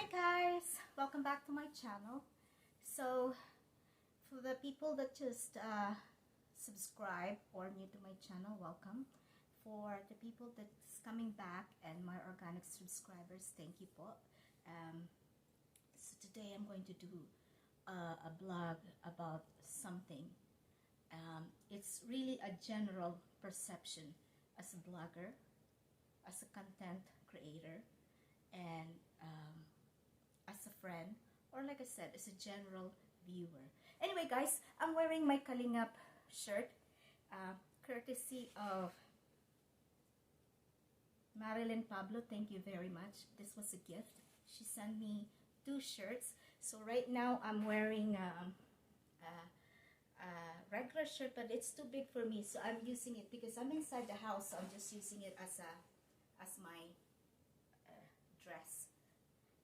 Hi guys, welcome back to my channel. So for the people that just subscribe or new to my channel, welcome. For the people that's coming back and my organic subscribers, thank you po. So today I'm going to do a blog about something. It's really a general perception as a blogger, as a content creator, and as a friend, or like I said, as a general viewer. Anyway, guys, I'm wearing my Kalingap shirt, courtesy of Marilyn Pablo. Thank you very much. This was a gift. She sent me 2 shirts. So right now I'm wearing a regular shirt, but it's too big for me, so I'm using it because I'm inside the house. So I'm just using it as my dress.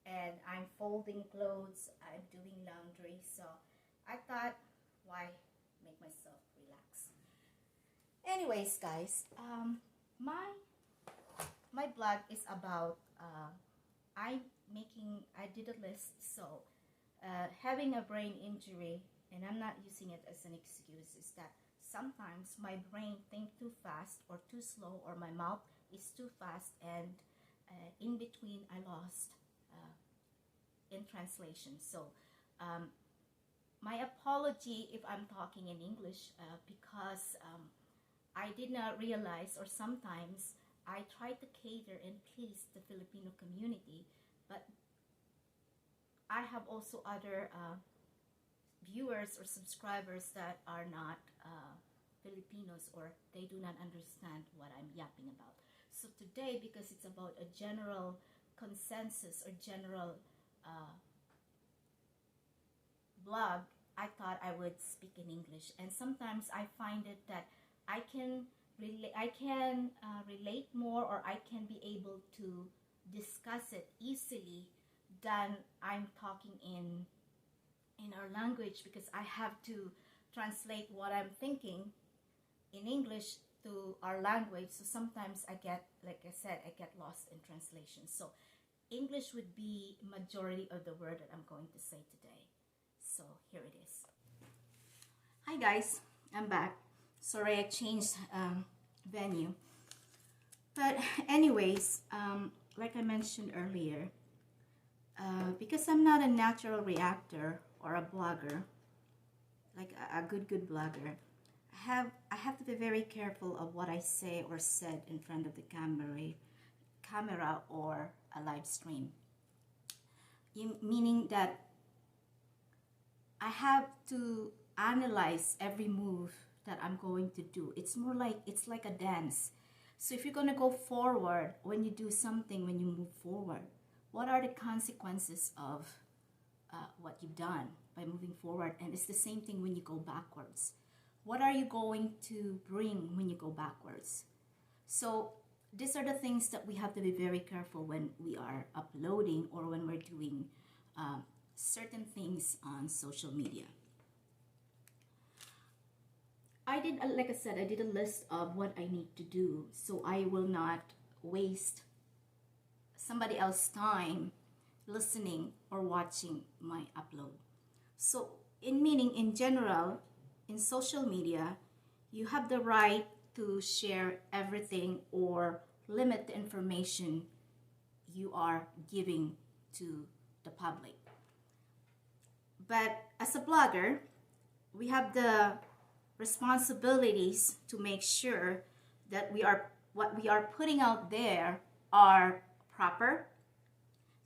And I'm folding clothes, I'm doing laundry, so I thought, why make myself relax? Anyways, guys, my blog is about I did a list. So having a brain injury, and I'm not using it as an excuse, is that sometimes my brain thinks too fast or too slow, or my mouth is too fast, and in between I lost in translation. So my apology if I'm talking in English, because I did not realize, or sometimes I try to cater and please the Filipino community, but I have also other viewers or subscribers that are not Filipinos, or they do not understand what I'm yapping about. So today, because it's about a general consensus or general blog, I thought I would speak in English. And sometimes I find it that I can relate more, or I can be able to discuss it easily than I'm talking in our language, because I have to translate what I'm thinking in English to our language. So sometimes I get, like I said, I get lost in translation. So English would be majority of the word that I'm going to say today. So here it is. Hi guys, I'm back. Sorry I changed venue. But anyways, like I mentioned earlier, because I'm not a natural reactor or a blogger, like a good blogger, I have to be very careful of what I say or said in front of the camera or a live stream. Meaning that I have to analyze every move that I'm going to do. It's like a dance. So if you're going to go forward, when you do something, when you move forward, what are the consequences of what you've done by moving forward? And it's the same thing when you go backwards. What are you going to bring when you go backwards? So these are the things that we have to be very careful when we are uploading, or when we're doing certain things on social media. Like I said, I did a list of what I need to do, so I will not waste somebody else's time listening or watching my upload. So in general, in social media, you have the right to share everything or limit the information you are giving to the public. But as a blogger, we have the responsibilities to make sure that what we are putting out there are proper,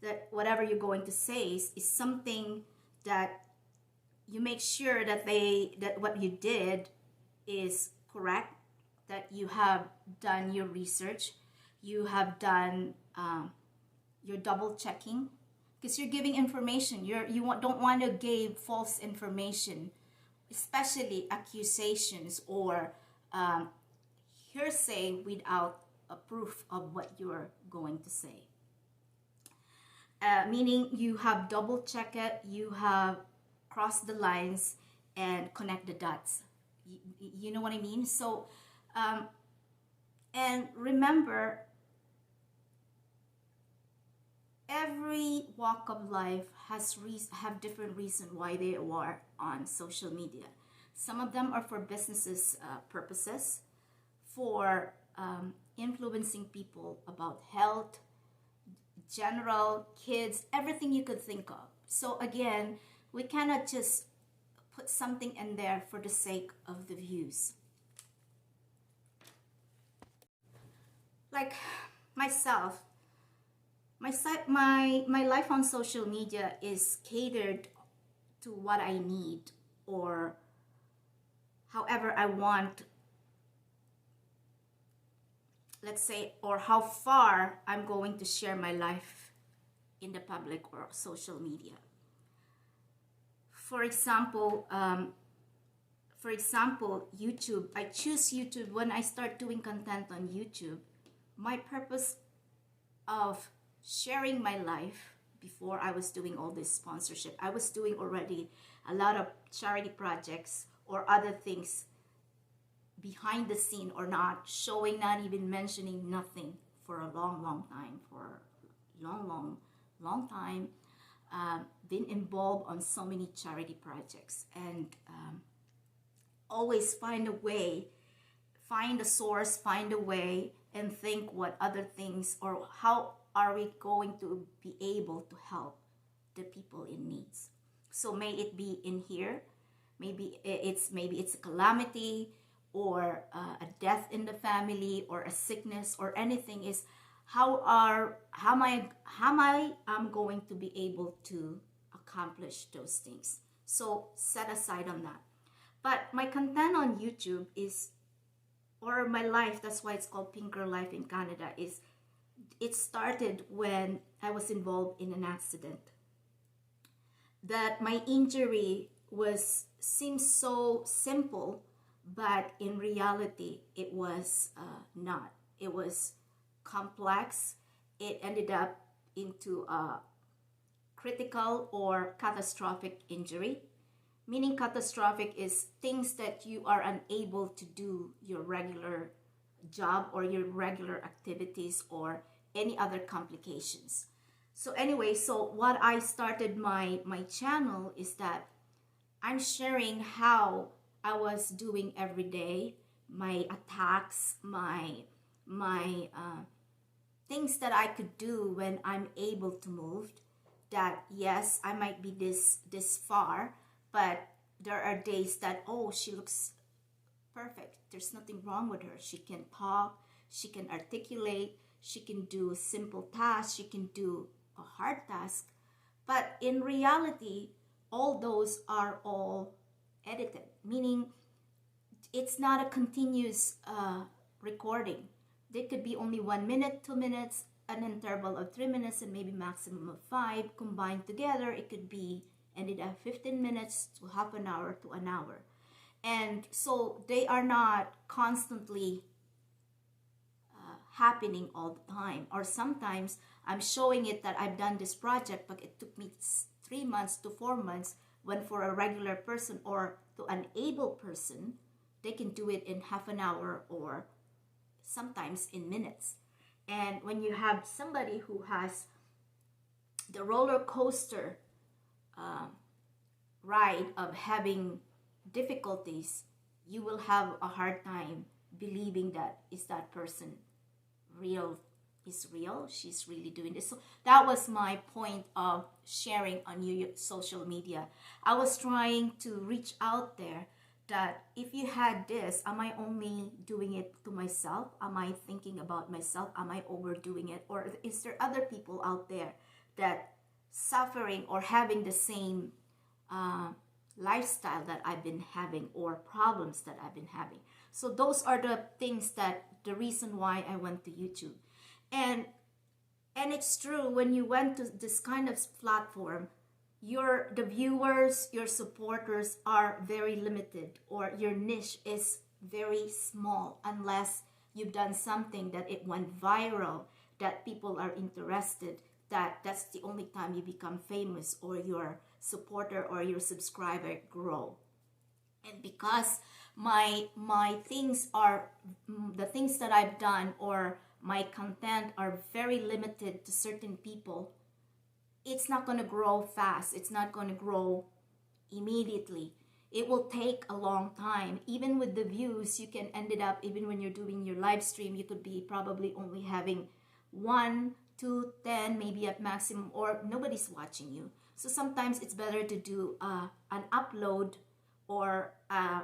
that whatever you're going to say is something that you make sure that what you did is correct, that you have done your research, you have done your double checking, because you're giving information. Don't want to give false information, especially accusations or hearsay without a proof of what you're going to say. Meaning you have double checked it, you have crossed the lines and connect the dots. You know what I mean? So, and remember, every walk of life have different reason why they are on social media. Some of them are for businesses purposes, for influencing people about health, general, kids, everything you could think of. So again, we cannot just put something in there for the sake of the views. Like myself, my life on social media is catered to what I need, or however I want, let's say, or how far I'm going to share my life in the public or social media. For example, YouTube. I choose YouTube when I start doing content on YouTube. My purpose of sharing my life, before I was doing all this sponsorship, I was doing already a lot of charity projects or other things behind the scene, or not showing, not even mentioning, nothing for a long time, for long time. Been involved on so many charity projects, and always find a way, find a source, find a way, and think what other things, or how are we going to be able to help the people in needs. So may it be in here, maybe it's a calamity, or a death in the family, or a sickness, or anything, is how am I going to be able to accomplish those things. So set aside on that. But my content on YouTube is, or my life, that's why it's called Pink Girl Life in Canada, is it started when I was involved in an accident. That my injury seems so simple, but in reality it was not. It was complex. It ended up into a critical or catastrophic injury. Meaning catastrophic is things that you are unable to do your regular job or your regular activities, or any other complications. So anyway, so what I started my channel is that I'm sharing how I was doing every day, my attacks, my things that I could do when I'm able to move. That yes, I might be this far, but there are days that, oh, she looks perfect. There's nothing wrong with her. She can talk, she can articulate, she can do simple tasks, she can do a hard task. But in reality, all those are all edited, meaning it's not a continuous recording. They could be only 1 minute, 2 minutes, an interval of 3 minutes, and maybe maximum of 5 combined together. It could be ended at 15 minutes to half an hour to an hour. And so they are not constantly happening all the time. Or sometimes I'm showing it that I've done this project, but it took me 3 months to 4 months, when for a regular person or to an able person, they can do it in half an hour or sometimes in minutes. And when you have somebody who has the roller coaster ride of having difficulties, you will have a hard time believing that is that person real, is real, she's really doing this. So that was my point of sharing on social media. I was trying to reach out there that if you had this, am I only doing it to myself? Am I thinking about myself? Am I overdoing it? Or is there other people out there that suffering or having the same lifestyle that I've been having, or problems that I've been having? So those are the things that the reason why I went to YouTube. And it's true, when you went to this kind of platform, the viewers, your supporters are very limited, or your niche is very small, unless you've done something that it went viral, that people are interested, that's the only time you become famous, or your supporter or your subscriber grow. And because my things are, the things that I've done, or my content are very limited to certain people, it's not going to grow fast. It's not going to grow immediately. It will take a long time. Even with the views, you can end it up, even when you're doing your live stream, you could be probably only having 1, 2, 10, maybe at maximum, or nobody's watching you. So sometimes it's better to do an upload or a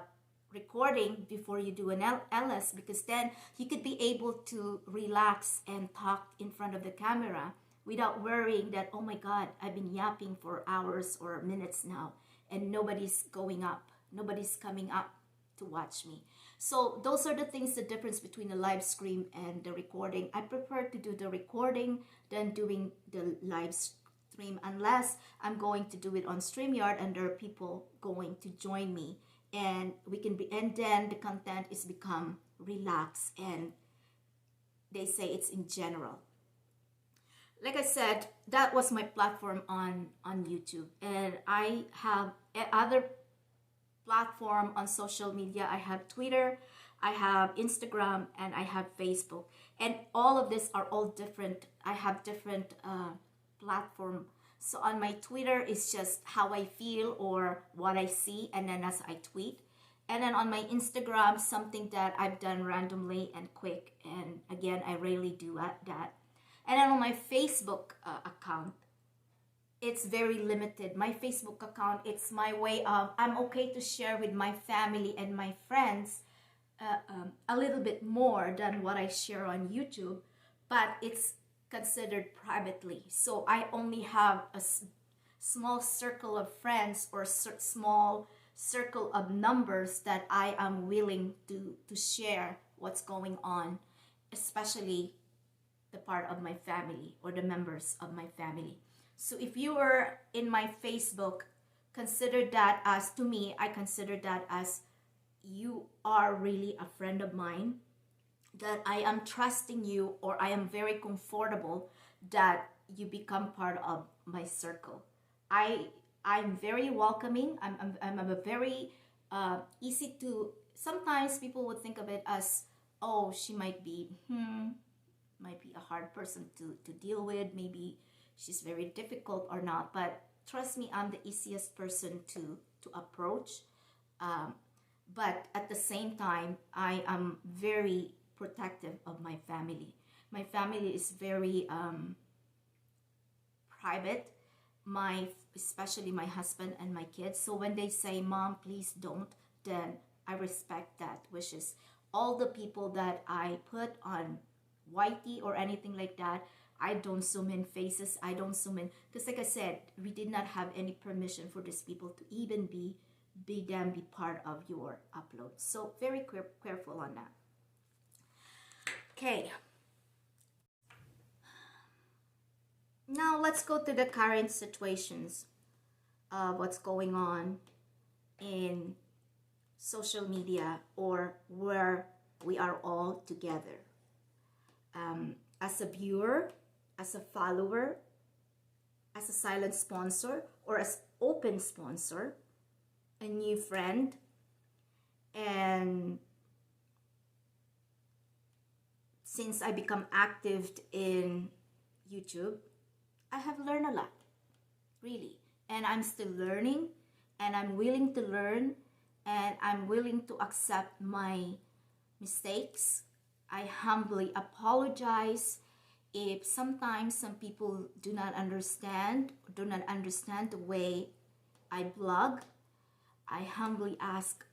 recording before you do an LS, because then you could be able to relax and talk in front of the camera without worrying that, oh my God, I've been yapping for hours or minutes now and nobody's going up, nobody's coming up to watch me. So those are the things, the difference between the live stream and the recording. I prefer to do the recording than doing the live stream, unless I'm going to do it on StreamYard and there are people going to join me, and we can be, and then the content is become relaxed, and they say it's in general. Like I said, that was my platform on YouTube, and I have other platform on social media. I have Twitter, I have Instagram, and I have Facebook, and all of these are all different. I have different platform. So on my Twitter, it's just how I feel or what I see, and then as I tweet. And then on my Instagram, something that I've done randomly and quick, and again, I rarely do that. And then on my Facebook account, it's very limited. My Facebook account, it's my way of, I'm okay to share with my family and my friends a little bit more than what I share on YouTube, but it's considered privately. So I only have a small circle of friends or small circle of numbers that I am willing to share what's going on, especially the part of my family or the members of my family. So if you are in my Facebook, consider that as, to me, I consider that as you are really a friend of mine, that I am trusting you, or I am very comfortable that you become part of my circle. I'm very welcoming. I'm a very easy to, sometimes people would think of it as, oh, she might be a hard person to deal with, maybe she's very difficult or not, but trust me, I'm the easiest person to approach. But at the same time, I am very protective of my family. My family is very private, especially my husband and my kids. So when they say, Mom, please don't, then I respect that wishes. All the people that I put on YT or anything like that, I don't zoom in faces. I don't zoom in, because like I said, we did not have any permission for these people to even be part of your upload. So very careful on that. Okay. Now let's go to the current situations of what's going on in social media, or where we are all together. As a viewer, as a follower, as a silent sponsor, or as open sponsor, a new friend, and since I become active in YouTube, I have learned a lot, really, and I'm still learning, and I'm willing to learn, and I'm willing to accept my mistakes. I humbly apologize if sometimes some people do not understand the way I blog. I humbly ask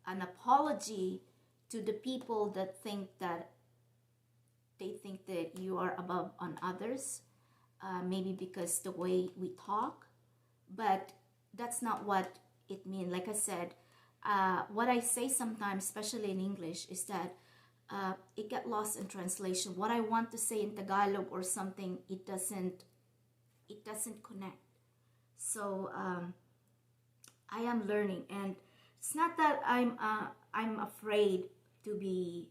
an apology to the people that think that you are above on others, maybe because the way we talk, but that's not what it means. Like I said, what I say sometimes, especially in English, is that it get lost in translation. What I want to say in Tagalog or something, it doesn't connect. So I am learning, and it's not that I'm afraid to be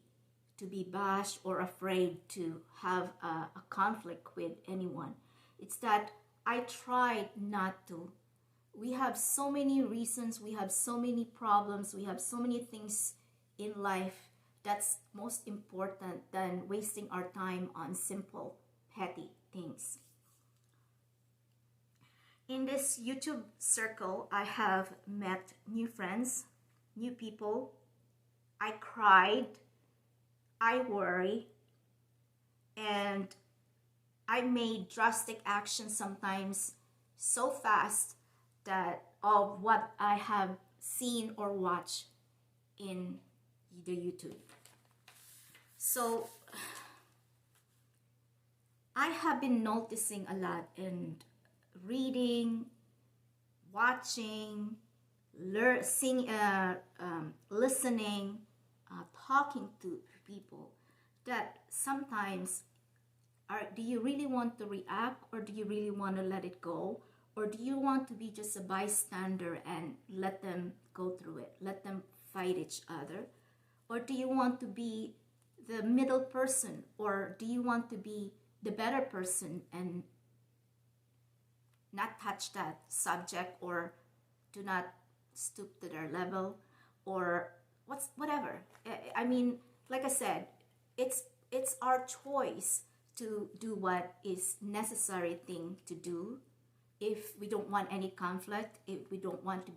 bashed or afraid to have a conflict with anyone. It's that I try not to. We have so many reasons, we have so many problems, we have so many things in life that's most important than wasting our time on simple, petty things. In this YouTube circle, I have met new friends, new people. I cried, I worry, and I made drastic actions sometimes so fast that of what I have seen or watched in the YouTube. So I have been noticing a lot in reading, watching, listening, talking to people, that sometimes do you really want to react, or do you really want to let it go, or do you want to be just a bystander and let them go through it, let them fight each other, or do you want to be the middle person, or do you want to be the better person and not touch that subject, or do not stoop to their level, or whatever. I mean, like I said, it's our choice to do what is necessary thing to do. If we don't want any conflict, if we want to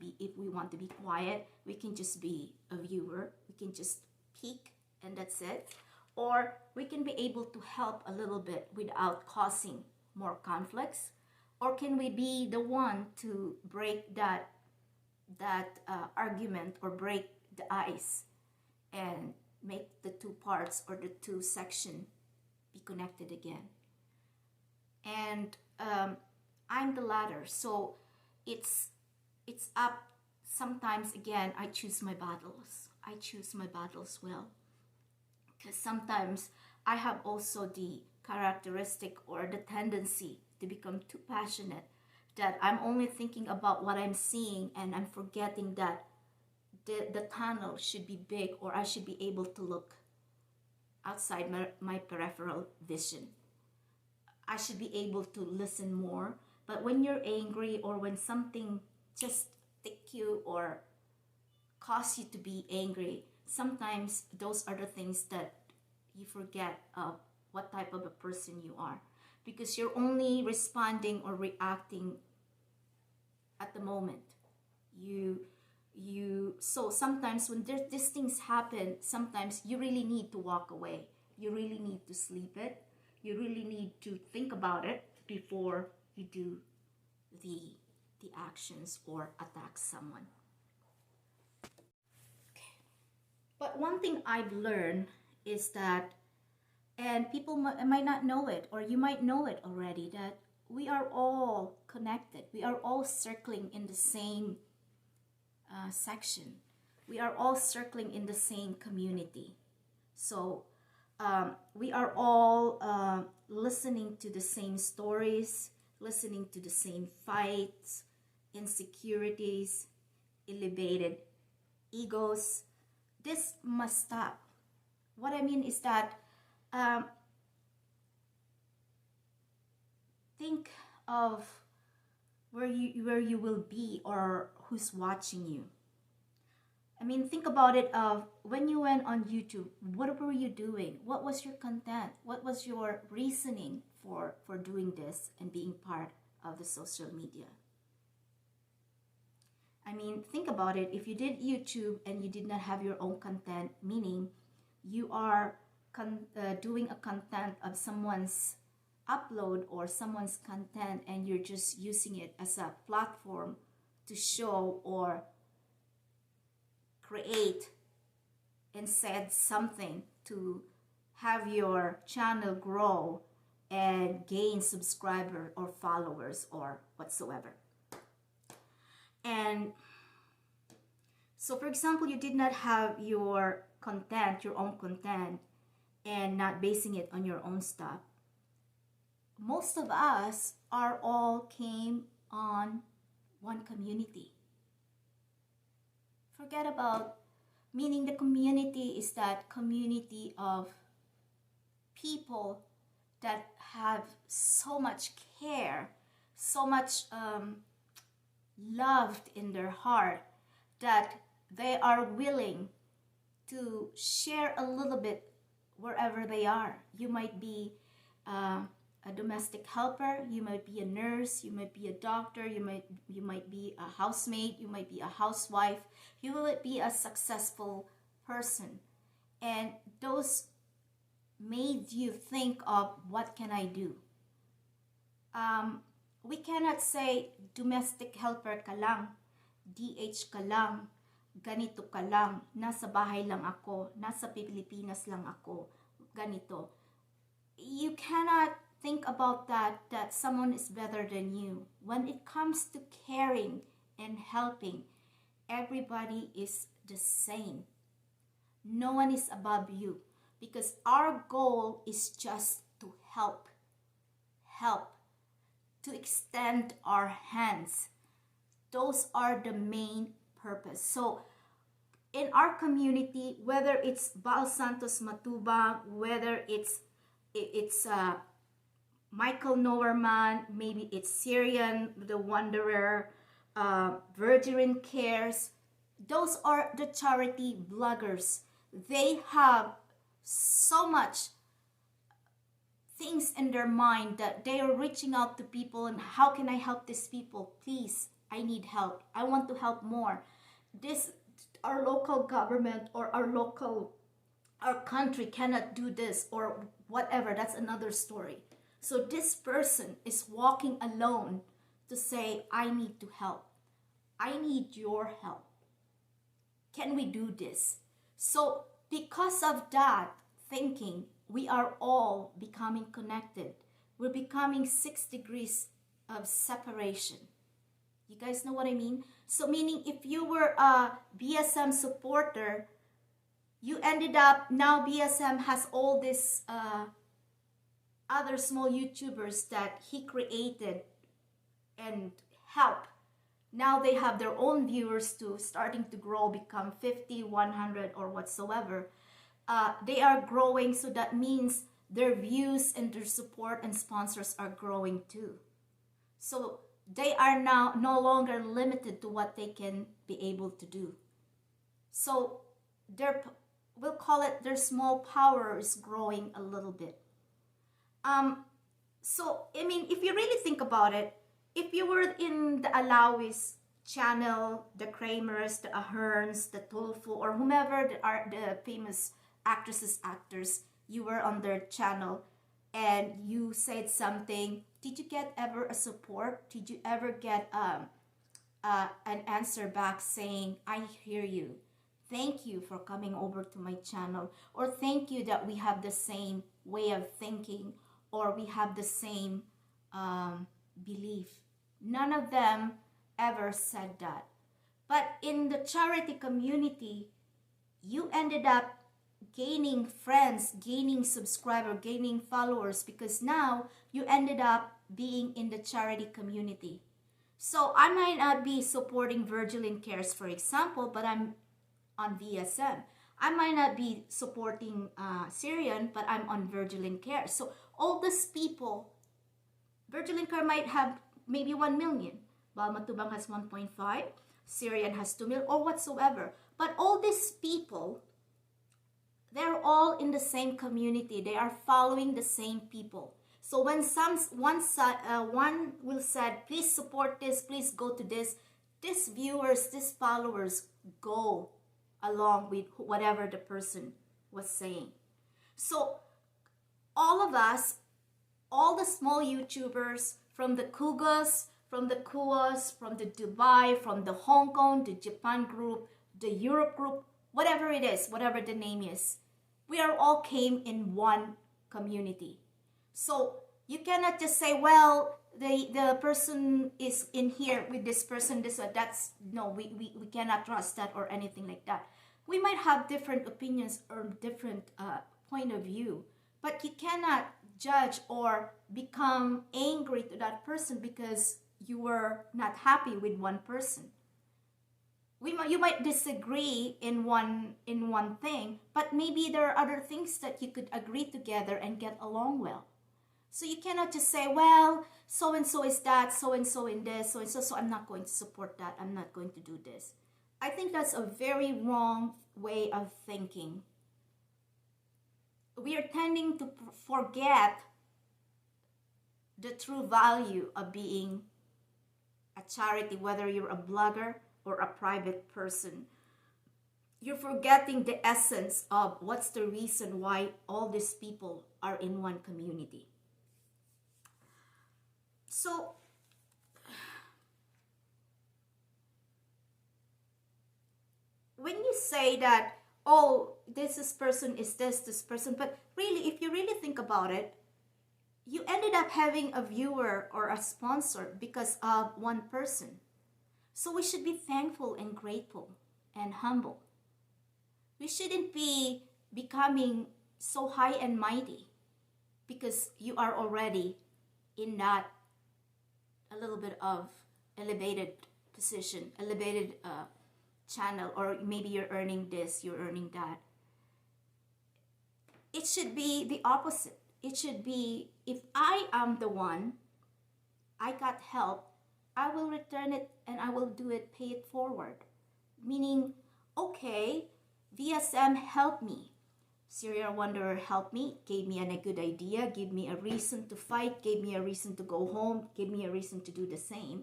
be quiet, we can just be a viewer, we can just peek, and that's it. Or we can be able to help a little bit without causing more conflicts. Or can we be the one to break that argument, or break the ice and make the two parts or the two section be connected again? And I'm the latter, so it's up. Sometimes again, I choose my battles. I choose my battles well, because sometimes I have also the characteristic or the tendency to become too passionate, that I'm only thinking about what I'm seeing, and I'm forgetting that the tunnel should be big, or I should be able to look outside my peripheral vision. I should be able to listen more. But when you're angry, or when something just tick you or cause you to be angry, sometimes those are the things that you forget of what type of a person you are, because you're only responding or reacting at the moment. So sometimes when these things happen, sometimes you really need to walk away. You really need to sleep it. You really need to think about it before you do the actions or attack someone. Okay. But one thing I've learned is that, and people might not know it, or you might know it already, that we are all connected. We are all circling in the same section. We are all circling in the same community. So we are all listening to the same stories, listening to the same fights, insecurities, elevated egos. This must stop. What I mean is that think of where you will be, or who's watching you. I mean, think about it of when you went on YouTube, what were you doing? What was your content? What was your reasoning for doing this and being part of the social media? I mean, think about it. If you did YouTube and you did not have your own content, meaning you are doing a content of someone's upload or someone's content, and you're just using it as a platform to show or create and said something to have your channel grow and gain subscriber or followers or whatsoever. And so, for example, you did not have your content, your own content, and not basing it on your own stuff. Most of us are all came on one community. Forget about, meaning the community is that community of people that have so much care, so much loved in their heart, that they are willing to share a little bit wherever they are. You might be a domestic helper, you might be a nurse, you might be a doctor, you might be a housemaid, you might be a housewife, you will be a successful person. And those made you think of, what can I do? We cannot say domestic helper ka lang, DH ka lang, ganito ka lang, nasa bahay lang ako, nasa Pilipinas lang ako, ganito. You cannot think about that someone is better than you. When it comes to caring and helping, everybody is the same. No one is above you, because our goal is just to help, to extend our hands. Those are the main purpose. So in our community, whether it's Baal Santos Matubang, whether it's Michael Noerman, maybe it's Syrian, the Wanderer, Virgin Cares, those are the charity bloggers. They have so much things in their mind that they are reaching out to people, and how can I help these people? Please, I need help. I want to help more. Our local government or our country cannot do this or whatever. That's another story. So this person is walking alone to say, I need to help. I need your help. Can we do this? So because of that thinking, we are all becoming connected. We're becoming 6 degrees of separation. You guys know what I mean? So meaning, if you were a BSM supporter, you ended up, now BSM has all this other small YouTubers that he created and help. Now they have their own viewers too, starting to grow, become 50, 100 or whatsoever. They are growing, so that means their views and their support and sponsors are growing too. So they are now no longer limited to what they can be able to do. So we'll call it their small power is growing a little bit. So, I mean, if you really think about it, if you were in the Alawis channel, the Kramers, the Aherns, the Tulfu, or whomever are the famous actresses, actors, you were on their channel and you said something, did you get ever a support? Did you ever get an answer back saying, I hear you, thank you for coming over to my channel, or thank you that we have the same way of thinking, or we have the same belief? None of them ever said that. But in the charity community, you ended up gaining friends, gaining subscribers, gaining followers, because now you ended up being in the charity community. So I might not be supporting Virgin Cares, for example, but I'm on VSM. I might not be supporting Syrian, but I'm on Virgin Cares. So all these people, Virgin Care might have maybe 1 million. Baal Matubang has 1.5. Syrian has 2 million or whatsoever. But all these people, they're all in the same community. They are following the same people. So when one will said, please support this, please go to this, these viewers, these followers go along with whatever the person was saying. So all of us, all the small YouTubers, from the Kugas, from the Kuas, from the Dubai, from the Hong Kong, the Japan group, the Europe group, whatever it is, whatever the name is, we are all came in one community. So you cannot just say, well, the person is in here with this person, this or that's, no, we cannot trust that or anything like that. We might have different opinions or different point of view, but you cannot judge or become angry to that person because you were not happy with one person. You might disagree in one thing, but maybe there are other things that you could agree together and get along well. So you cannot just say, well, so-and-so is that, so-and-so in this, so-and-so, so I'm not going to support that, I'm not going to do this. I think that's a very wrong way of thinking. We are tending to forget the true value of being a charity, whether you're a blogger or a private person. You're forgetting the essence of what's the reason why all these people are in one community. So, when you say that, oh, this person is this person, but really, if you really think about it, you ended up having a viewer or a sponsor because of one person. So we should be thankful and grateful and humble. We shouldn't be becoming so high and mighty because you are already in that a little bit of elevated position, elevated channel, or maybe you're earning this, you're earning that. It should be the opposite. It should be, if I am the one, I got help, I will return it and I will do it, pay it forward. Meaning, okay, VSM helped me. Serial Wanderer helped me, gave me a good idea, gave me a reason to fight, gave me a reason to go home, gave me a reason to do the same.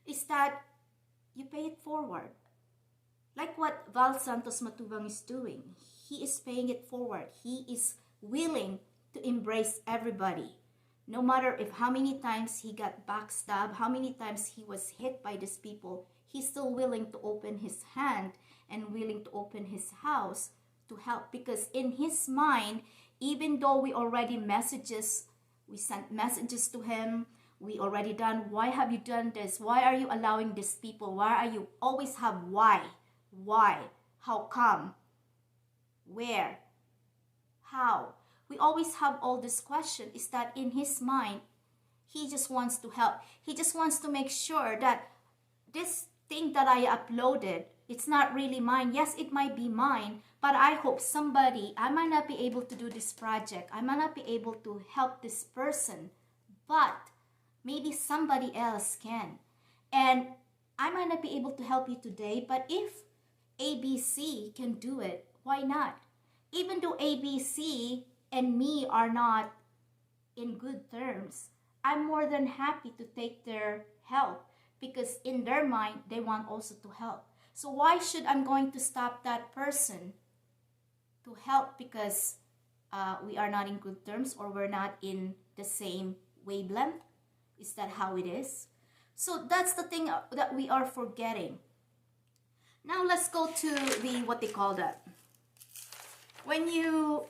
Is that you pay it forward. Like what Val Santos Matubang is doing. He is paying it forward. He is willing to embrace everybody. No matter if how many times he got backstabbed, how many times he was hit by these people, he's still willing to open his hand and willing to open his house to help. Because in his mind, even though we sent messages to him, we already done, why have you done this? Why are you allowing these people? Why are you always have why? Why? How come? Where? How? We always have all this question. Is that in his mind, he just wants to help. He just wants to make sure that this thing that I uploaded, it's not really mine. Yes, it might be mine, but I hope somebody, I might not be able to do this project. I might not be able to help this person, but maybe somebody else can. And I might not be able to help you today, but if ABC can do it, why not? Even though ABC and me are not in good terms, I'm more than happy to take their help because in their mind, they want also to help. So why should I'm going to stop that person to help because we are not in good terms or we're not in the same wavelength? Is that how it is? So that's the thing that we are forgetting. Now let's go to the, what they call that. When you,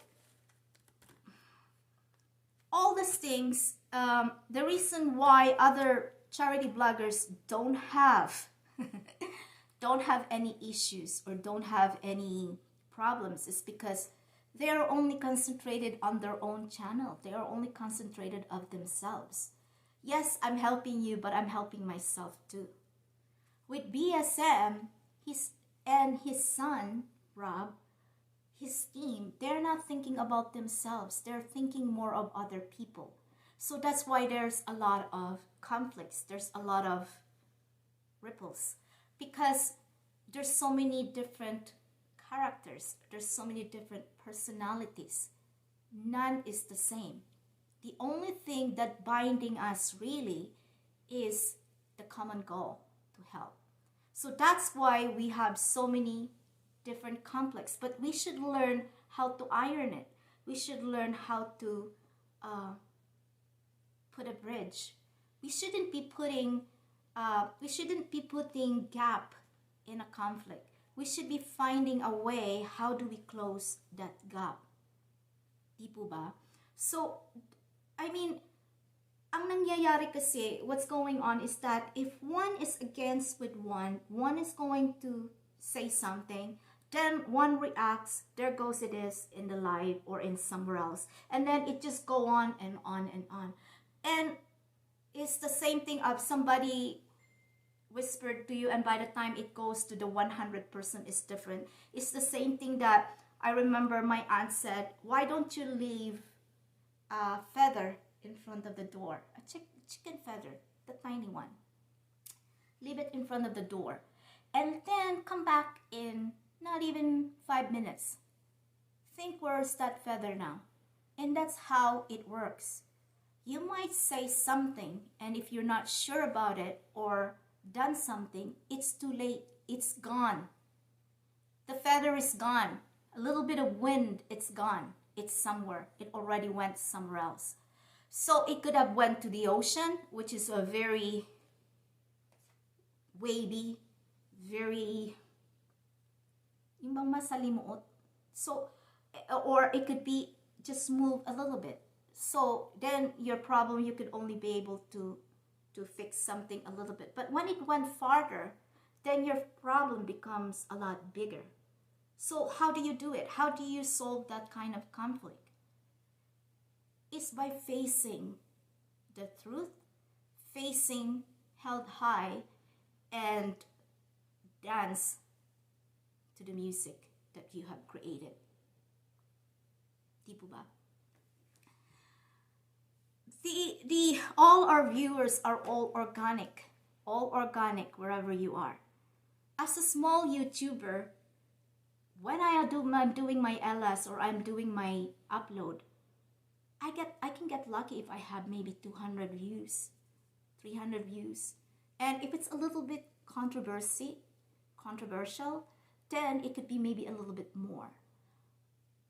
all these things, the reason why other charity bloggers don't have any issues or don't have any problems is because they are only concentrated on their own channel. They are only concentrated of themselves. Yes, I'm helping you, but I'm helping myself too. With BSM, his son, Rob, his team, they're not thinking about themselves. They're thinking more of other people. So that's why there's a lot of conflicts. There's a lot of ripples. Because there's so many different characters. There's so many different personalities. None is the same. The only thing that binding us really is the common goal to help. So that's why we have so many different conflicts. But we should learn how to iron it. We should learn how to put a bridge. We shouldn't be putting gap in a conflict. We should be finding a way, how do we close that gap? Di po ba? So, I mean, ang nangyayari kasi, what's going on is that if one is against with one is going to say something, then one reacts, there goes it is in the live or in somewhere else. And then it just go on and on and on. And it's the same thing of somebody whispered to you and by the time it goes to the 100% is different. It's the same thing that I remember my aunt said, why don't you leave a feather in front of the door? A chicken feather, the tiny one. Leave it in front of the door. And then come back in not even 5 minutes. Think, where's that feather now? And that's how it works. you might say something, and if you're not sure about it or done something, it's too late. It's gone. The feather is gone. A little bit of wind, it's gone. It's somewhere. It already went somewhere else. So it could have went to the ocean, which is a very wavy, very yung bang masalimuot. So, or it could be just move a little bit. So then your problem, you could only be able to fix something a little bit. But when it went farther, then your problem becomes a lot bigger. So how do you do it? How do you solve that kind of conflict? It's by facing the truth, facing held high, and dance to the music that you have created. Di po ba? All our viewers are all organic wherever you are. As a small YouTuber, when I'm doing my LS or I'm doing my upload, I can get lucky if I have maybe 200 views, 300 views. And if it's a little bit controversial, then it could be maybe a little bit more.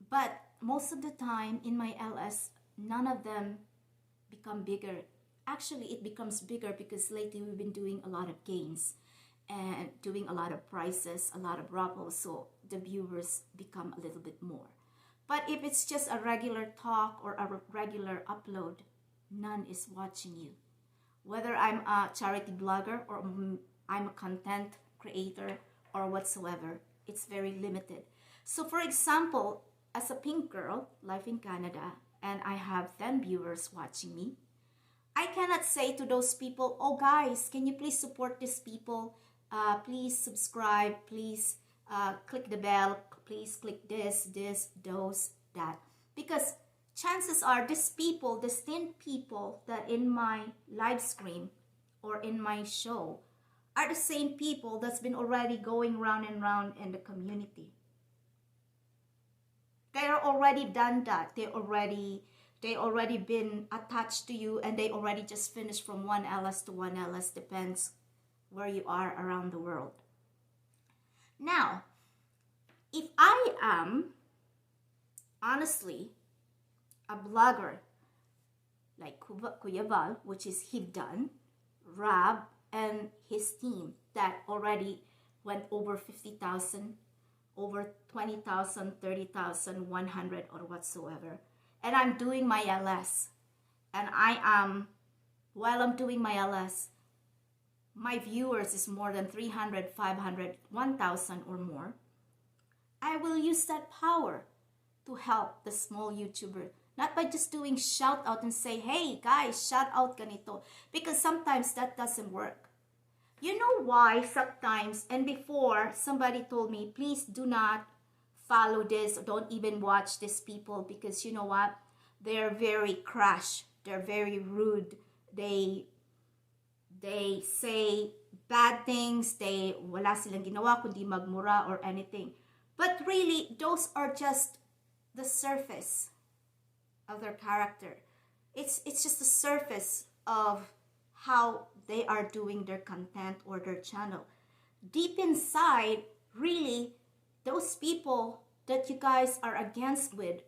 But most of the time in my LS, none of them become bigger. Actually, it becomes bigger because lately we've been doing a lot of games and doing a lot of prizes, a lot of raffles, so the viewers become a little bit more. But if it's just a regular talk or a regular upload, none is watching you. Whether I'm a charity blogger or I'm a content creator or whatsoever, it's very limited. So for example, as a pink girl, live in Canada, and I have 10 viewers watching me, I cannot say to those people, oh guys, can you please support these people? Please subscribe, please click the bell, please click this, those, that. Because chances are these people, the 10 people that in my live stream or in my show are the same people that's been already going round and round in the community. They're already done that. They already been attached to you, and they already just finished from one LS to one LS, depends where you are around the world. Now, if I am honestly a blogger like Kuya Val, which is Hibdan, Rab, and his team that already went over 50,000, over 20,000, 30,000, 100 or whatsoever, and I'm doing my LS, and while I'm doing my LS, my viewers is more than 300, 500, 1,000 or more, I will use that power to help the small YouTuber. Not by just doing shout out and say, hey guys, shout out ganito. Because sometimes that doesn't work. You know why sometimes, and before somebody told me, please do not follow this, or don't even watch these people, because you know what? They're very crash. They're very rude. They say bad things. Wala silang ginawa kundi magmura or anything. But really, those are just the surface of their character. It's just the surface of how they are doing their content or their channel. Deep inside, really, those people that you guys are against with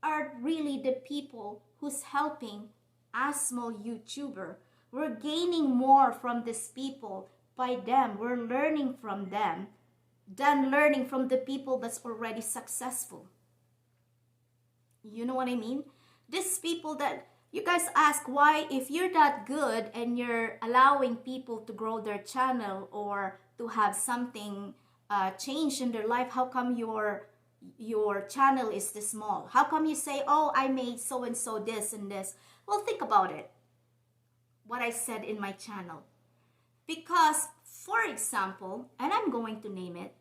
are really the people who's helping us small YouTuber. We're gaining more from these people by them. We're learning from them than learning from the people that's already successful. You know what I mean? These people that you guys ask, why, if you're that good and you're allowing people to grow their channel or to have something change in their life, how come your channel is this small? How come you say, oh, I made so and so this and this? Well, think about it, what I said in my channel. Because, for example, and I'm going to name it,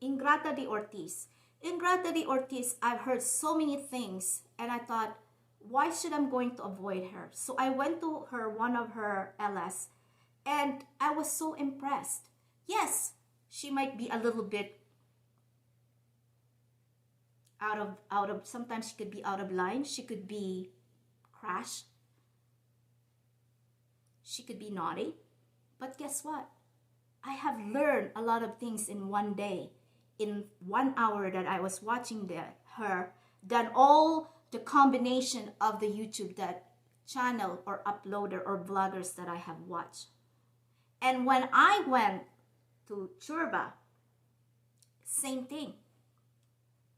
Ingrata de Ortiz. Ingrata de Ortiz, I've heard so many things, and I thought, why should I'm going to avoid her? So I went to her, one of her LS, and I was so impressed. Yes, she might be a little bit out of sometimes she could be out of line, she could be crash, She could be naughty. But guess what? I have learned a lot of things in one day, in 1 hour that I was watching her, than all the combination of the YouTube that channel or uploader or vloggers that I have watched. And when I went to Churba, same thing.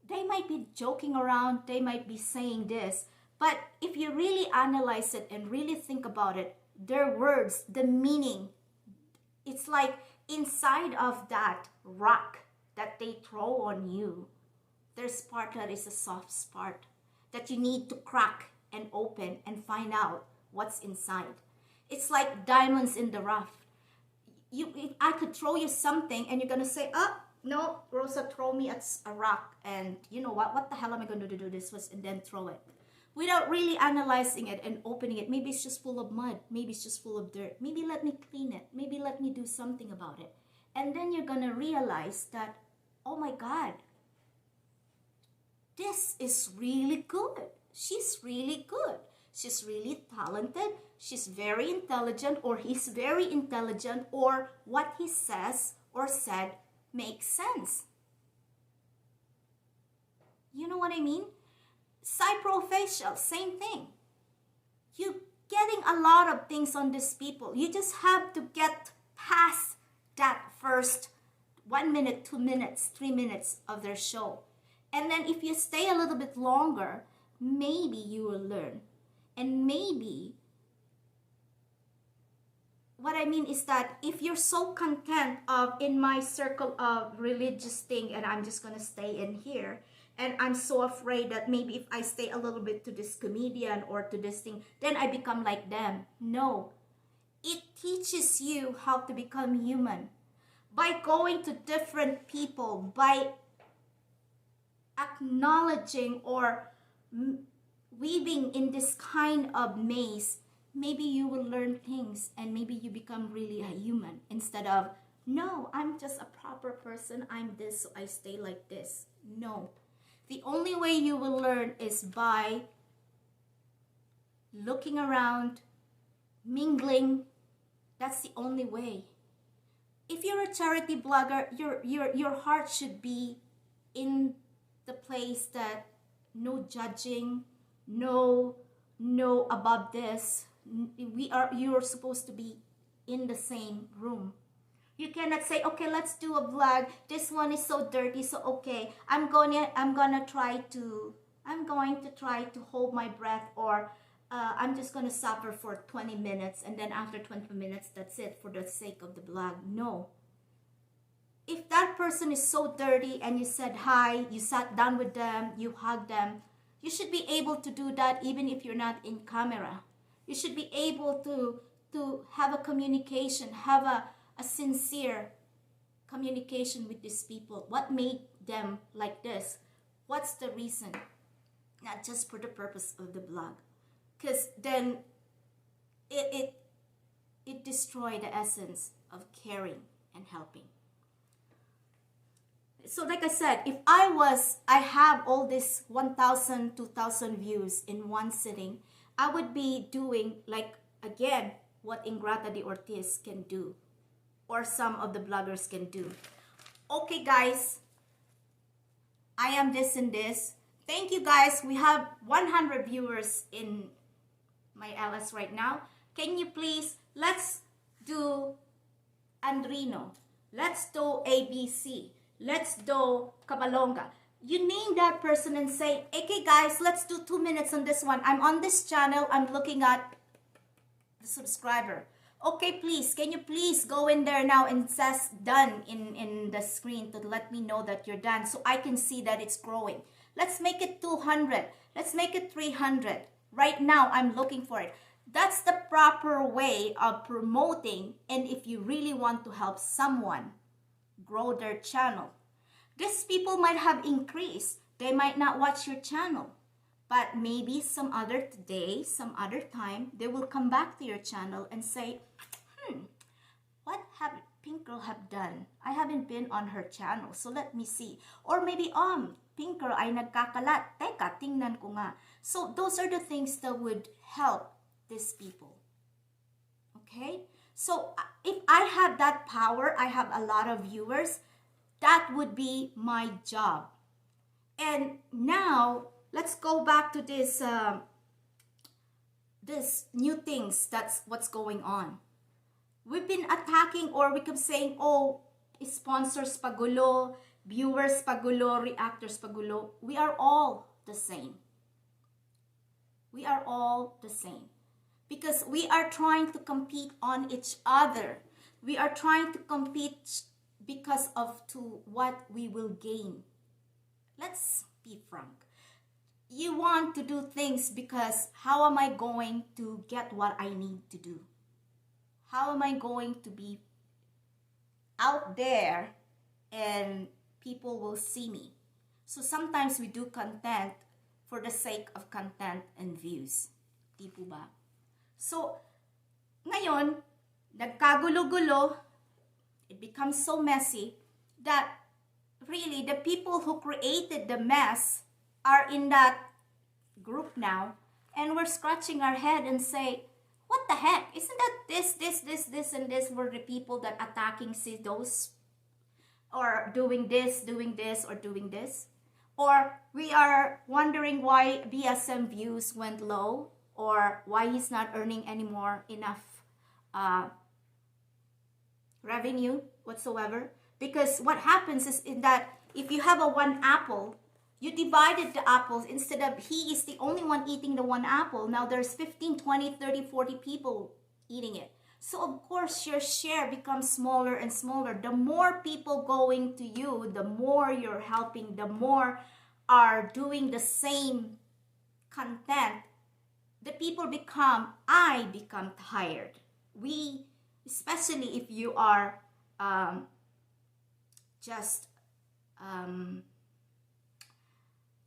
They might be joking around, they might be saying this, but if you really analyze it and really think about it, their words, the meaning, it's like inside of that rock that they throw on you, there's part that is a soft part that you need to crack and open and find out what's inside. It's like diamonds in the rough. I could throw you something and you're gonna say, oh, no, Rosa, throw me at a rock, and you know what the hell am I going to do this was, and then throw it. Without really analyzing it and opening it. Maybe it's just full of mud. Maybe it's just full of dirt. Maybe let me clean it. Maybe let me do something about it. And then you're going to realize that, oh my God, this is really good. She's really good. She's really talented. She's very intelligent, or he's very intelligent, or what he says or said makes sense. You know what I mean? Psychofacial, same thing. You're getting a lot of things on these people. You just have to get past that first 1 minute, 2 minutes, 3 minutes of their show. And then if you stay a little bit longer, maybe you will learn. And maybe, what I mean is that if you're so content of in my circle of religious thing and I'm just going to stay in here, and I'm so afraid that maybe if I stay a little bit to this comedian or to this thing, then I become like them. No. It teaches you how to become human. By going to different people, by acknowledging or weaving in this kind of maze, maybe you will learn things and maybe you become really a human instead of, no, I'm just a proper person, I'm this, so I stay like this. No. The only way you will learn is by looking around, mingling. That's the only way. If you're a charity blogger, your heart should be in the place that no judging, no above this. You're supposed to be in the same room. You cannot say, okay, let's do a vlog. This one is so dirty, so okay, I'm going to try to hold my breath, or I'm just going to suffer for 20 minutes, and then after 20 minutes, that's it for the sake of the vlog. No. If that person is so dirty and you said hi, you sat down with them, you hugged them, you should be able to do that even if you're not in camera. You should be able to have a communication, have a sincere communication with these people. What made them like this? What's the reason? Not just for the purpose of the blog. Because then it destroys the essence of caring and helping. So like I said, if I have all this 1,000, 2,000 views in one sitting, I would be doing, like, again, what Ingrata de Ortiz can do, or some of the bloggers can do. Okay, guys, I am this and this. Thank you, guys. We have 100 viewers in my LS right now. Can you please, let's do Andrino. Let's do ABC. Let's do Cabalonga. You name that person and say, okay, guys, let's do 2 minutes on this one. I'm on this channel. I'm looking at the subscriber. Okay, please, can you please go in there now and says done in the screen to let me know that you're done so I can see that it's growing. Let's make it 200. Let's make it 300. Right now, I'm looking for it. That's the proper way of promoting, and if you really want to help someone grow their channel. These people might have increased. They might not watch your channel. But maybe some other day, some other time, they will come back to your channel and say, what have Pink Girl have done? I haven't been on her channel, so let me see. Or maybe, Pink Girl ay nagkakalat. Teka, tingnan ko nga. So those are the things that would help these people. Okay? So if I had that power, I have a lot of viewers, that would be my job. And now let's go back to this new things that's what's going on. We've been attacking, or we keep saying, oh, sponsors pagulo, viewers pagulo, reactors pagulo. We are all the same. We are all the same. Because we are trying to compete on each other. We are trying to compete because of to what we will gain. Let's be frank. You want to do things because how am I going to get what I need to do? How am I going to be out there and people will see me? So sometimes we do content for the sake of content and views. Di po ba? So, ngayon, nagkagulo-gulo, it becomes so messy that really the people who created the mess are in that group now, and we're scratching our head and say, what the heck? Isn't that this, and this were the people that attacking those, or doing this, or doing this? Or we are wondering why BSM views went low, or why he's not earning anymore enough revenue whatsoever. Because what happens is in that if you have a one apple, you divided the apples. Instead of he is the only one eating the one apple, now there's 15, 20, 30, 40 people eating it. So of course your share becomes smaller and smaller. The more people going to you, the more you're helping, the more are doing the same content. The people I become tired. We, especially if you are just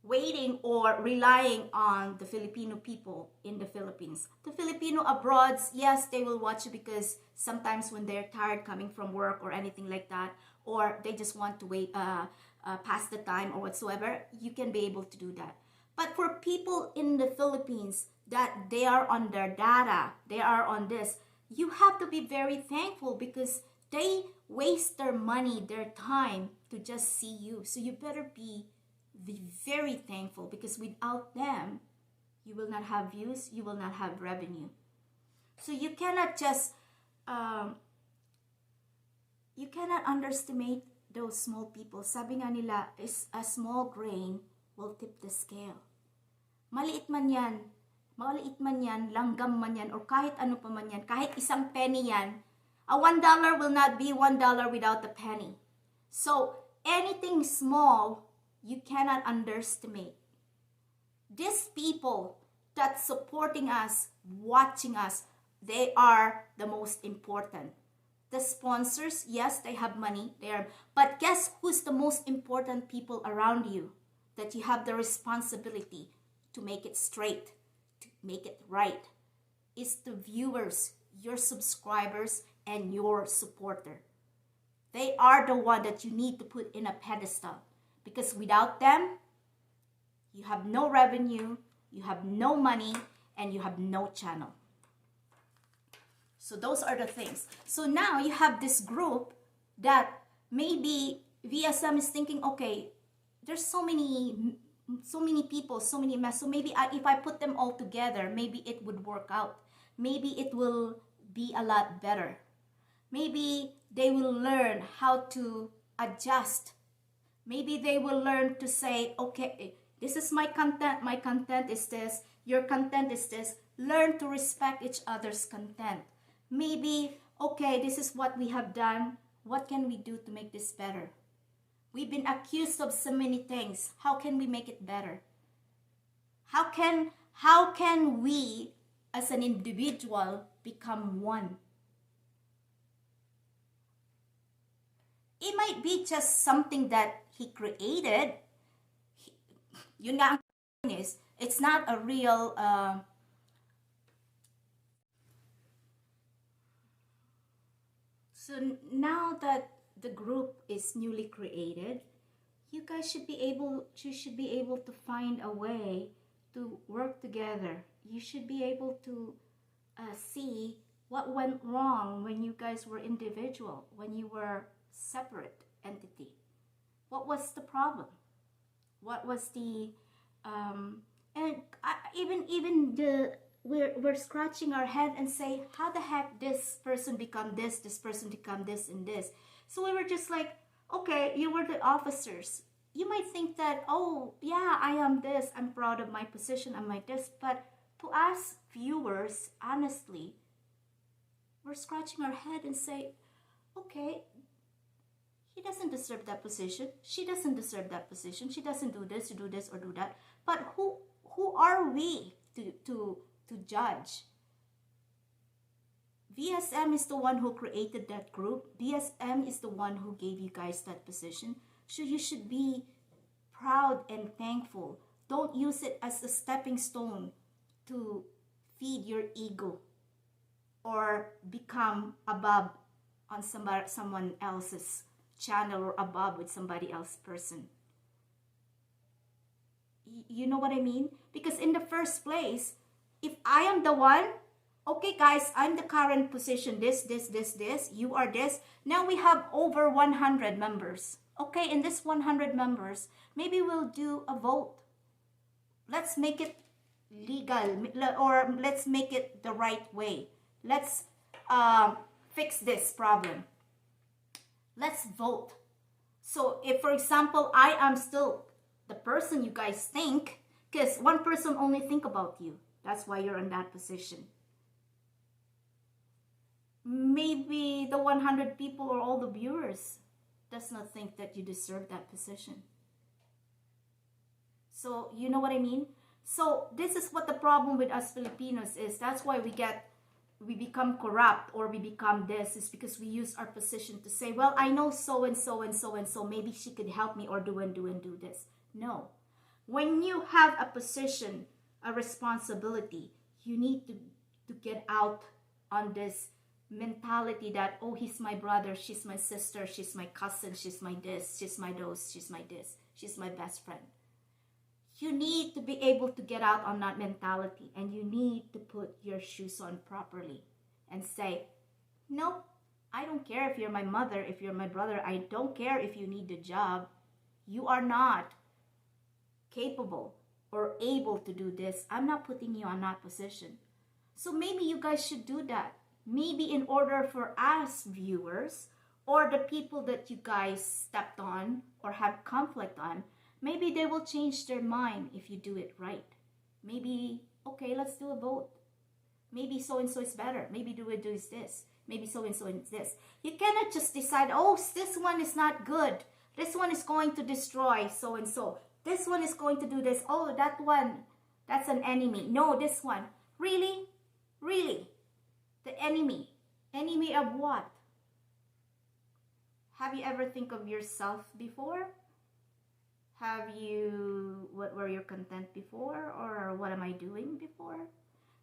waiting or relying on the Filipino people in the Philippines. The Filipino abroad, yes, they will watch you because sometimes when they're tired coming from work or anything like that, or they just want to wait, pass the time or whatsoever, you can be able to do that. But for people in the Philippines that they are on their data, they are on this, you have to be very thankful because they waste their money, their time to just see you. So you better be very thankful because without them, you will not have views, you will not have revenue. So you cannot just, you cannot underestimate those small people. Sabi nga nila, is a small grain will tip the scale. Maliit man yan, langgam man yan, or kahit ano pa man yan, kahit isang penny yan, a $1 will not be $1 without a penny. So anything small, you cannot underestimate. These people that supporting us, watching us, they are the most important. The sponsors, yes, they have money there, but guess who's the most important people around you that you have the responsibility to make it straight, to make it right? It's the viewers, your subscribers, and your supporter. They are the one that you need to put in a pedestal because without them, you have no revenue, you have no money, and you have no channel. So those are the things. So now you have this group that maybe VSM is thinking, okay, there's so many people, so many mess. So maybe if I put them all together, maybe it would work out. Maybe it will be a lot better. Maybe they will learn how to adjust. Maybe they will learn to say, okay, this is my content is this, your content is this. Learn to respect each other's content. Maybe, okay, this is what we have done. What can we do to make this better? We've been accused of so many things. How can we make it better? How can we, as an individual, become one? It might be just something that he created. Yun nga ang is, it's not a real... So now that the group is newly created, you guys should be able to find a way to work together. You should be able to see What went wrong when you guys were individual, when you were separate entity? What was the problem? What was the and even the we're scratching our head and say, how the heck this person become this person become this and this. So we were just like, okay, you were the officers. You might think that, oh yeah, I am this, I'm proud of my position, I'm my this, but to us viewers, honestly, we're scratching our head and say, okay, he doesn't deserve that position. She doesn't deserve that position. She doesn't do this or do that. But who are we to judge? VSM is the one who created that group. VSM is the one who gave you guys that position. So you should be proud and thankful. Don't use it as a stepping stone to feed your ego or become above on someone else's channel or above with somebody else's person. You know what I mean? Because in the first place, if I am the one, okay guys, I'm the current position, this, you are this. Now we have over 100 members. Okay, in this 100 members, maybe we'll do a vote. Let's make it legal, or let's make it the right way. Let's fix this problem. Let's vote. So if, for example, I am still the person you guys think, because one person only think about you. That's why you're in that position. Maybe the 100 people or all the viewers does not think that you deserve that position. So you know what I mean? So this is what the problem with us Filipinos is. That's why we become corrupt, or we become this, is because we use our position to say, well, I know so and so and so and so, maybe she could help me, or do this. No. When you have a position, a responsibility, you need to get out on this mentality that, oh, he's my brother, she's my sister, she's my cousin, she's my this, she's my those, she's my this, she's my best friend. You need to be able to get out on that mentality, and you need to put your shoes on properly and say, nope, I don't care if you're my mother, if you're my brother, I don't care if you need the job. You are not capable or able to do this. I'm not putting you on that position. So maybe you guys should do that. Maybe in order for us viewers, or the people that you guys stepped on or have conflict on, maybe they will change their mind if you do it right. Maybe, okay, let's do a vote. Maybe so-and-so is better. Maybe do this. Maybe so-and-so is this. You cannot just decide, oh, this one is not good. This one is going to destroy so-and-so. This one is going to do this. Oh, that one, that's an enemy. No, this one. Really? Really? The enemy. Enemy of what? Have you ever think of yourself before? What were you content before, or what am I doing before?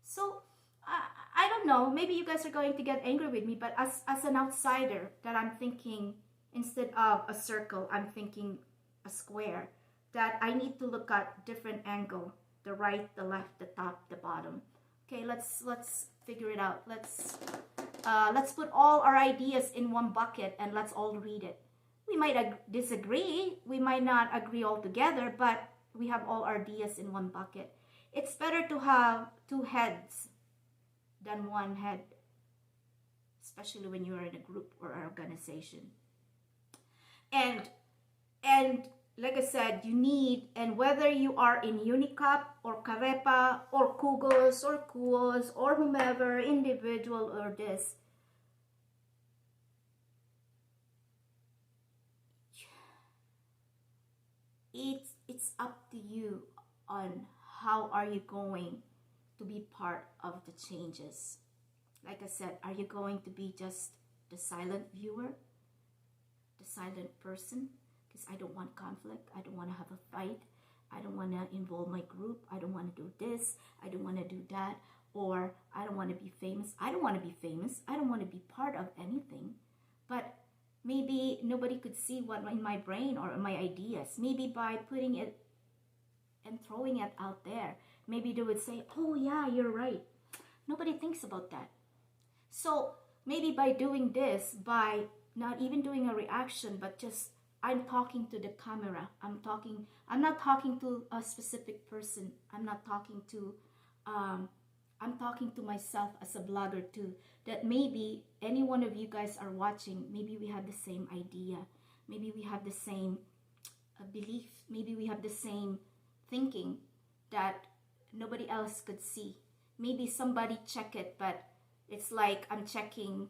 So, I don't know, maybe you guys are going to get angry with me, but as an outsider, that I'm thinking, instead of a circle, I'm thinking a square, that I need to look at different angle, the right, the left, the top, the bottom. Okay, let's figure it out. Let's put all our ideas in one bucket and let's all read it. We might disagree, we might not agree altogether, but we have all our ideas in one bucket. It's better to have two heads than one head, especially when you are in a group or an organization. And like I said, you need, and whether you are in Unicap or Carepa or Kugos or Kuos or whomever, individual or this, it's up to you on how are you going to be part of the changes. Like I said, are you going to be just the silent viewer, the silent person? Because I don't want conflict, I don't want to have a fight, I don't want to involve my group, I don't want to do this, I don't want to do that, or I don't want to be famous. I don't want to be famous, I don't want to be part of anything. But maybe nobody could see what in my brain or my ideas. Maybe by putting it and throwing it out there, maybe they would say, oh yeah, you're right. Nobody thinks about that. So maybe by doing this, by not even doing a reaction, but just I'm talking to the camera. I'm not talking to a specific person. I'm not talking to, I'm talking to myself as a blogger too. That maybe any one of you guys are watching, maybe we have the same idea. Maybe we have the same belief. Maybe we have the same thinking that nobody else could see. Maybe somebody check it, but it's like I'm checking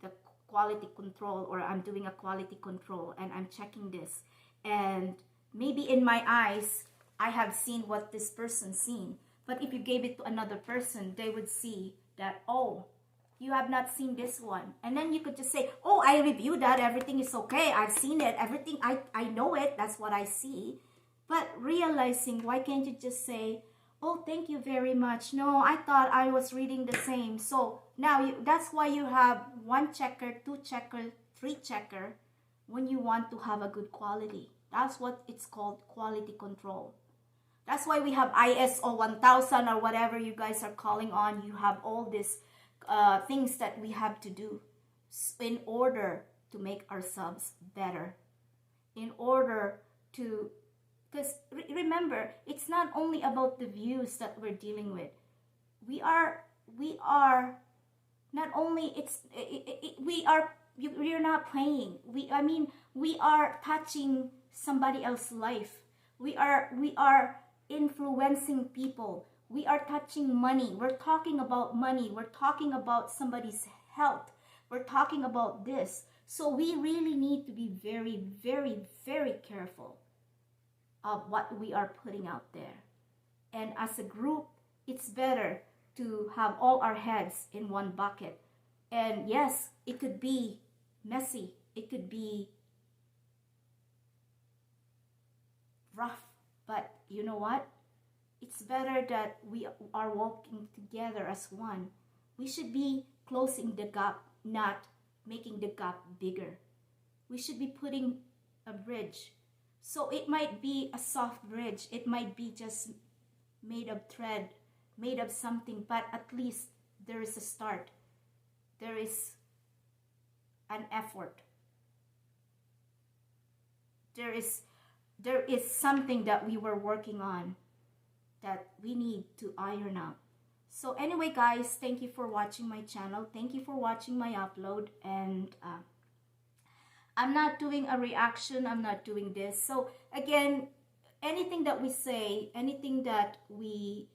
the quality control, or I'm doing a quality control and I'm checking this. And maybe in my eyes, I have seen what this person seen. But if you gave it to another person, they would see that, oh, you have not seen this one. And then you could just say, oh, I reviewed that. Everything is okay. I've seen it. Everything, I know it. That's what I see. But realizing, why can't you just say, oh, thank you very much. No, I thought I was reading the same. So now that's why you have 1 checker, 2 checker, 3 checker when you want to have a good quality. That's what it's called, quality control. That's why we have ISO 1000 or whatever you guys are calling on. You have all these things that we have to do in order to make ourselves better. In order to, because remember, it's not only about the views that we're dealing with. We are not only, we're not playing. We are touching somebody else's life. We are influencing people. We are touching money. We're talking about money. We're talking about somebody's health. We're talking about this. So we really need to be very, very, very careful of what we are putting out there. And as a group, it's better to have all our heads in one bucket. And yes, it could be messy. It could be rough. But you know what? It's better that we are walking together as one. We should be closing the gap, not making the gap bigger. We should be putting a bridge. So it might be a soft bridge. It might be just made of thread, made of something, but at least there is a start. There is an effort. There is something that we were working on that we need to iron out. So anyway, guys, thank you for watching my channel. Thank you for watching my upload. And I'm not doing a reaction. I'm not doing this. So again, anything that we say, anything that we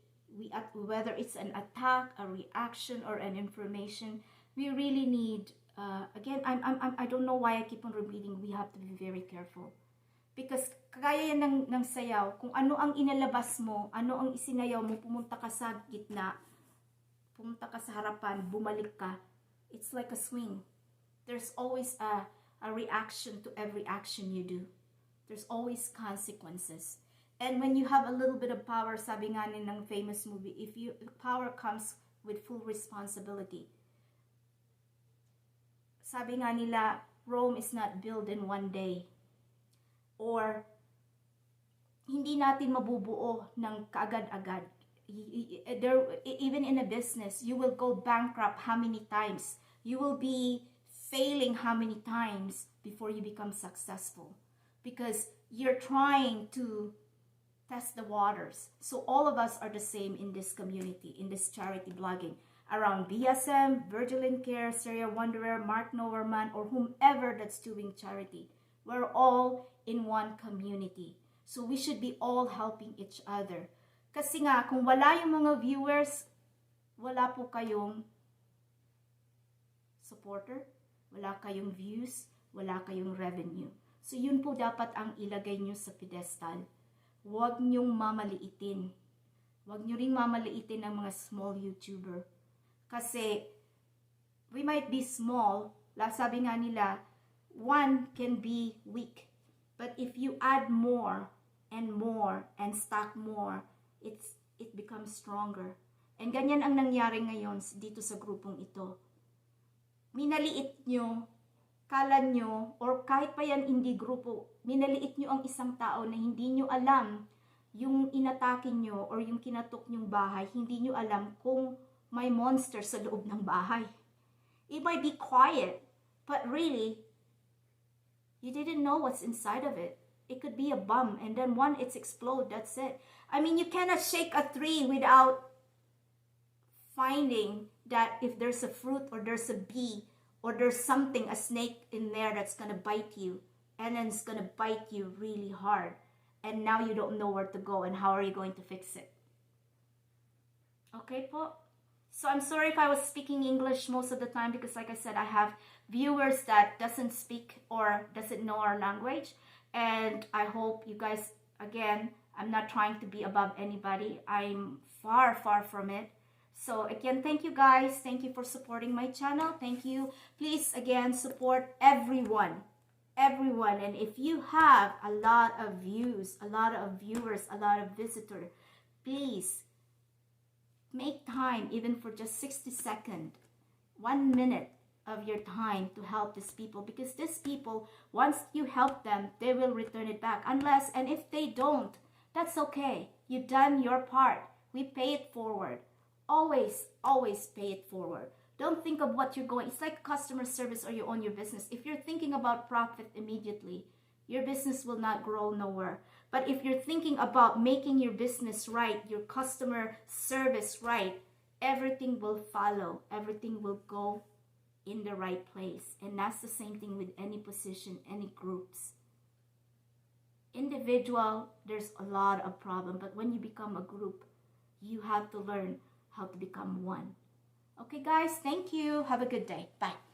whether it's an attack, a reaction, or an information, we really need, again, I don't know why I keep on repeating, we have to be very careful. Because kagaya yan ng sayaw, kung ano ang inalabas mo, ano ang isinayaw mo, pumunta ka sa gitna, pumunta ka sa harapan, bumalik ka, it's like a swing. There's always a reaction to every action you do. There's always consequences. And when you have a little bit of power, sabi nga ng famous movie, power comes with full responsibility. Sabi nga nila, Rome is not built in one day. Or hindi natin mabubuo ng kaagad-agad. Even in a business, you will go bankrupt how many times? You will be failing how many times before you become successful? Because you're trying to test the waters. So all of us are the same in this community, in this charity blogging. Around BSM, Virgilin Care, Syria Wanderer, Mark Noverman, or whomever that's doing charity. We're all in one community. So we should be all helping each other. Kasi nga, kung wala yung mga viewers, wala po kayong supporter, wala kayong views, wala kayong revenue. So yun po dapat ang ilagay nyo sa pedestal. Huwag nyong mamaliitin. Huwag nyo ring mamaliitin ang mga small YouTuber. Kasi we might be small, sabi nga nila, one can be weak. But if you add more and stack more, it becomes stronger. And ganyan ang nangyari ngayon dito sa grupong ito. Minaliit nyo, kala nyo, or kahit pa yan hindi grupo, minaliit nyo ang isang tao na hindi nyo alam yung inatake nyo or yung kinatok nyong bahay, hindi nyo alam kung may monster sa loob ng bahay. It might be quiet, but really, you didn't know what's inside of it. It could be a bomb, and then when it's explode, that's it. I mean, you cannot shake a tree without finding that if there's a fruit or there's a bee or there's something, a snake in there that's gonna bite you, and then it's gonna bite you really hard. And now you don't know where to go, and how are you going to fix it? Okay po? So I'm sorry if I was speaking English most of the time, because like I said, I have viewers that doesn't speak or doesn't know our language. And I hope you guys, again, I'm not trying to be above anybody. I'm far, far from it. So again, thank you guys. Thank you for supporting my channel. Thank you. Please, again, support everyone. Everyone. And if you have a lot of views, a lot of viewers, a lot of visitors, please make time, even for just 60 seconds, 1 minute of your time to help these people, because these people, once you help them, they will return it back. Unless, and if they don't, that's okay. You've done your part. We pay it forward. Always, always pay it forward. Don't think of what you're going. It's like customer service or you own your business. If you're thinking about profit immediately, your business will not grow nowhere. But if you're thinking about making your business right, your customer service right, everything will follow. Everything will go in the right place. And that's the same thing with any position, any groups. Individual, there's a lot of problem. But when you become a group, you have to learn how to become one. Okay, guys, thank you. Have a good day. Bye.